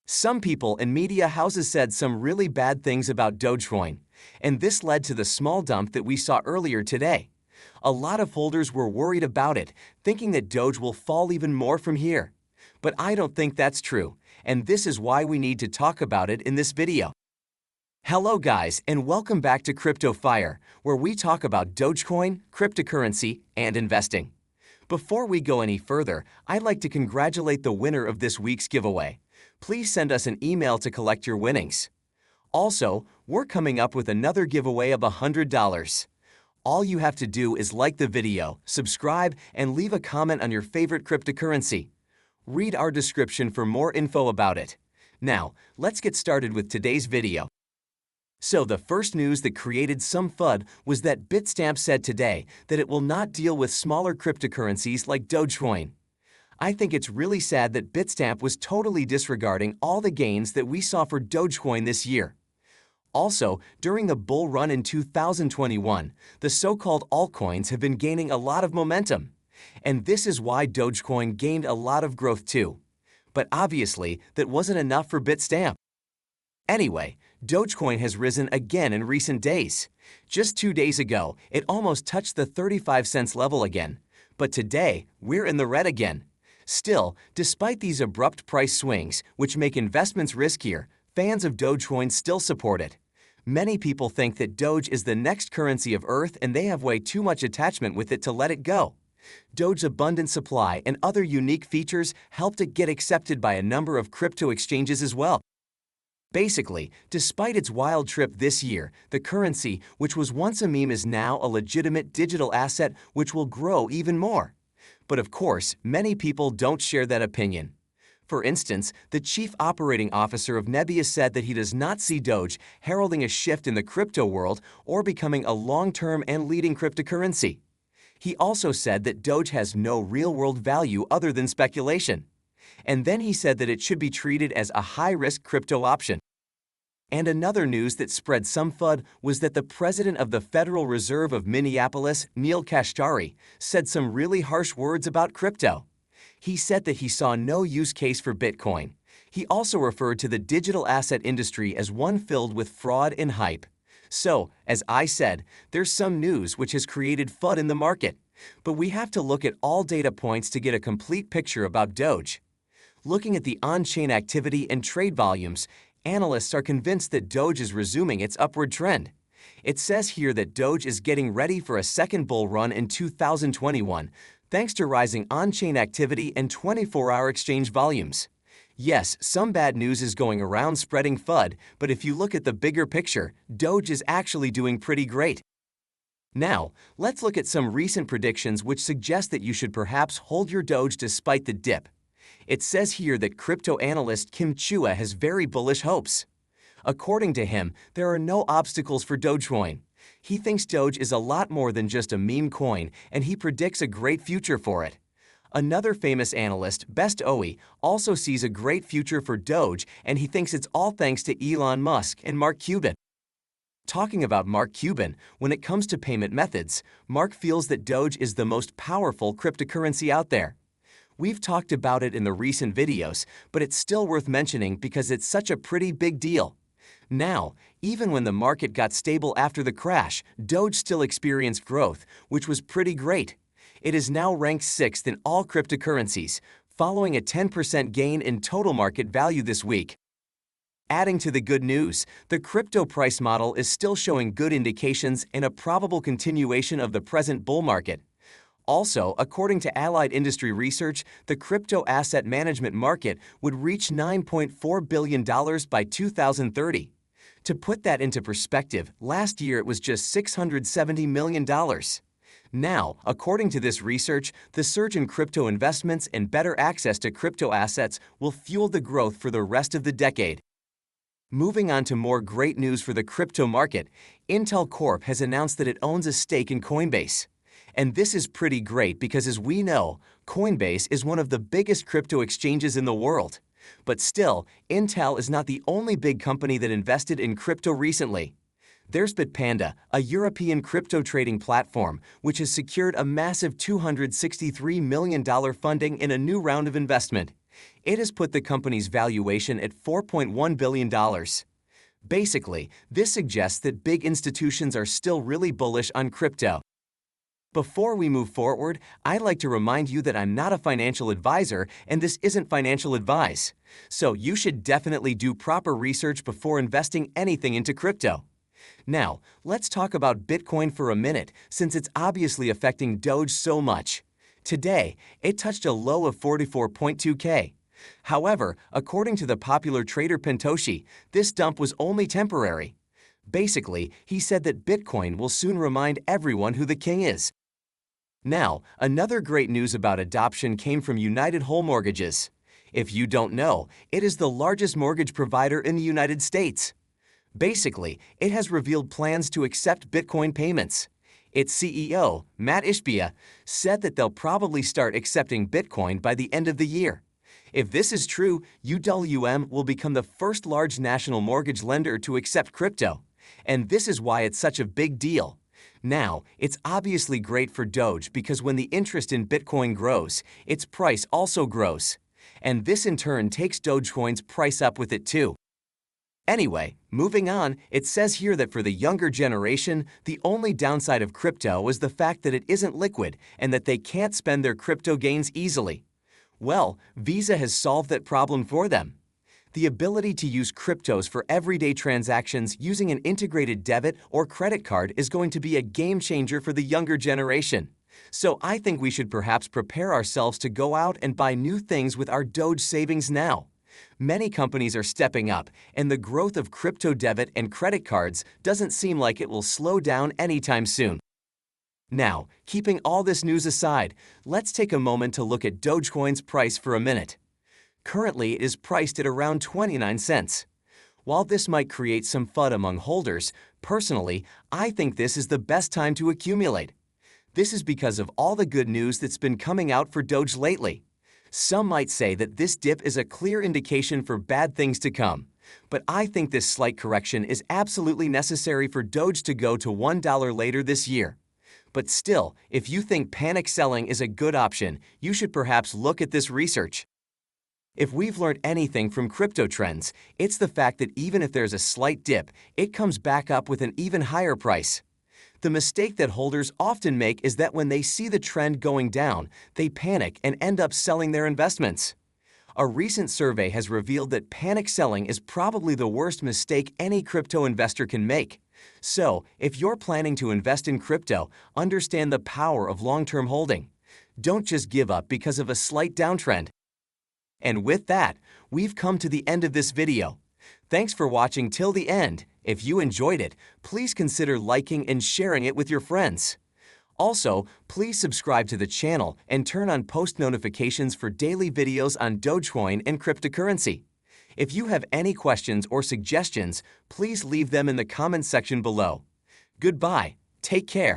Some people and media houses said some really bad things about Dogecoin, and this led to the small dump that we saw earlier today. A lot of holders were worried about it, thinking that Doge will fall even more from here. But I don't think that's true, and this is why we need to talk about it in this video. Hello guys, and welcome back to Crypto Fire, where we talk about Dogecoin, cryptocurrency, and investing. Before we go any further, I'd like to congratulate the winner of this week's giveaway. Please send us an email to collect your winnings. Also, we're coming up with another giveaway of $100. All you have to do is like the video, subscribe, and leave a comment on your favorite cryptocurrency. Read our description for more info about it. Now, let's get started with today's video. So the first news that created some FUD was that Bitstamp said today that it will not deal with smaller cryptocurrencies like Dogecoin. I think it's really sad that Bitstamp was totally disregarding all the gains that we saw for Dogecoin this year. Also, during the bull run in 2021, the so-called altcoins have been gaining a lot of momentum. And this is why Dogecoin gained a lot of growth too. But obviously, that wasn't enough for Bitstamp. Anyway, Dogecoin has risen again in recent days. Just 2 days ago, it almost touched the 35 cents level again. But today, we're in the red again. Still, despite these abrupt price swings, which make investments riskier, fans of Dogecoin still support it. Many people think that Doge is the next currency of Earth and they have way too much attachment with it to let it go. Doge's abundant supply and other unique features helped it get accepted by a number of crypto exchanges as well. Basically, despite its wild trip this year, the currency, which was once a meme, is now a legitimate digital asset which will grow even more. But of course, many people don't share that opinion. For instance, the chief operating officer of Nebius said that he does not see Doge heralding a shift in the crypto world or becoming a long-term and leading cryptocurrency. He also said that Doge has no real-world value other than speculation. And then he said that it should be treated as a high-risk crypto option. And another news that spread some FUD was that the president of the Federal Reserve of Minneapolis, Neil Kashkari, said some really harsh words about crypto. He said that he saw no use case for Bitcoin. He also referred to the digital asset industry as one filled with fraud and hype. So, as I said, there's some news which has created FUD in the market. But we have to look at all data points to get a complete picture about Doge. Looking at the on-chain activity and trade volumes, analysts are convinced that Doge is resuming its upward trend. It says here that Doge is getting ready for a second bull run in 2021, thanks to rising on-chain activity and 24-hour exchange volumes. Yes, some bad news is going around spreading FUD, but if you look at the bigger picture, Doge is actually doing pretty great. Now, let's look at some recent predictions which suggest that you should perhaps hold your Doge despite the dip. It says here that crypto analyst Kim Chua has very bullish hopes. According to him, there are no obstacles for Dogecoin. He thinks Doge is a lot more than just a meme coin, and he predicts a great future for it. Another famous analyst, Best Owie, also sees a great future for Doge, and he thinks it's all thanks to Elon Musk and Mark Cuban. Talking about Mark Cuban, when it comes to payment methods, Mark feels that Doge is the most powerful cryptocurrency out there. We've talked about it in the recent videos, but it's still worth mentioning because it's such a pretty big deal. Now, even when the market got stable after the crash, Doge still experienced growth, which was pretty great. It is now ranked 6th in all cryptocurrencies, following a 10% gain in total market value this week. Adding to the good news, the crypto price model is still showing good indications and a probable continuation of the present bull market. Also, according to Allied Industry Research, the crypto asset management market would reach $9.4 billion by 2030. To put that into perspective, last year it was just $670 million. Now, according to this research, the surge in crypto investments and better access to crypto assets will fuel the growth for the rest of the decade. Moving on to more great news for the crypto market, Intel Corp has announced that it owns a stake in Coinbase. And this is pretty great because, as we know, Coinbase is one of the biggest crypto exchanges in the world. But still, Intel is not the only big company that invested in crypto recently. There's Bitpanda, a European crypto trading platform, which has secured a massive $263 million funding in a new round of investment. It has put the company's valuation at $4.1 billion. Basically, this suggests that big institutions are still really bullish on crypto. Before we move forward, I'd like to remind you that I'm not a financial advisor and this isn't financial advice. So you should definitely do proper research before investing anything into crypto. Now, let's talk about Bitcoin for a minute, since it's obviously affecting Doge so much. Today, it touched a low of 44.2K. However, according to the popular trader Pentoshi, this dump was only temporary. Basically, he said that Bitcoin will soon remind everyone who the king is. Now, another great news about adoption came from United Whole Mortgages. If you don't know, it is the largest mortgage provider in the United States. Basically, it has revealed plans to accept Bitcoin payments. Its CEO, Matt Ishbia, said that they'll probably start accepting Bitcoin by the end of the year. If this is true, UWM will become the first large national mortgage lender to accept crypto. And this is why it's such a big deal. Now, it's obviously great for Doge because when the interest in Bitcoin grows, its price also grows. And this in turn takes Dogecoin's price up with it too. Anyway, moving on, it says here that for the younger generation, the only downside of crypto is the fact that it isn't liquid and that they can't spend their crypto gains easily. Well, Visa has solved that problem for them. The ability to use cryptos for everyday transactions using an integrated debit or credit card is going to be a game changer for the younger generation. So I think we should perhaps prepare ourselves to go out and buy new things with our Doge savings now. Many companies are stepping up, and the growth of crypto debit and credit cards doesn't seem like it will slow down anytime soon. Now, keeping all this news aside, let's take a moment to look at Dogecoin's price for a minute. Currently, it is priced at around 29 cents. While this might create some FUD among holders, personally, I think this is the best time to accumulate. This is because of all the good news that's been coming out for Doge lately. Some might say that this dip is a clear indication for bad things to come. But I think this slight correction is absolutely necessary for Doge to go to $1 later this year. But still, if you think panic selling is a good option, you should perhaps look at this research. If we've learned anything from crypto trends, it's the fact that even if there's a slight dip, it comes back up with an even higher price. The mistake that holders often make is that when they see the trend going down, they panic and end up selling their investments. A recent survey has revealed that panic selling is probably the worst mistake any crypto investor can make. So, if you're planning to invest in crypto, understand the power of long-term holding. Don't just give up because of a slight downtrend. And with that, we've come to the end of this video. Thanks for watching till the end. If you enjoyed it, please consider liking and sharing it with your friends. Also, please subscribe to the channel and turn on post notifications for daily videos on Dogecoin and cryptocurrency. If you have any questions or suggestions, please leave them in the comment section below. Goodbye. Take care.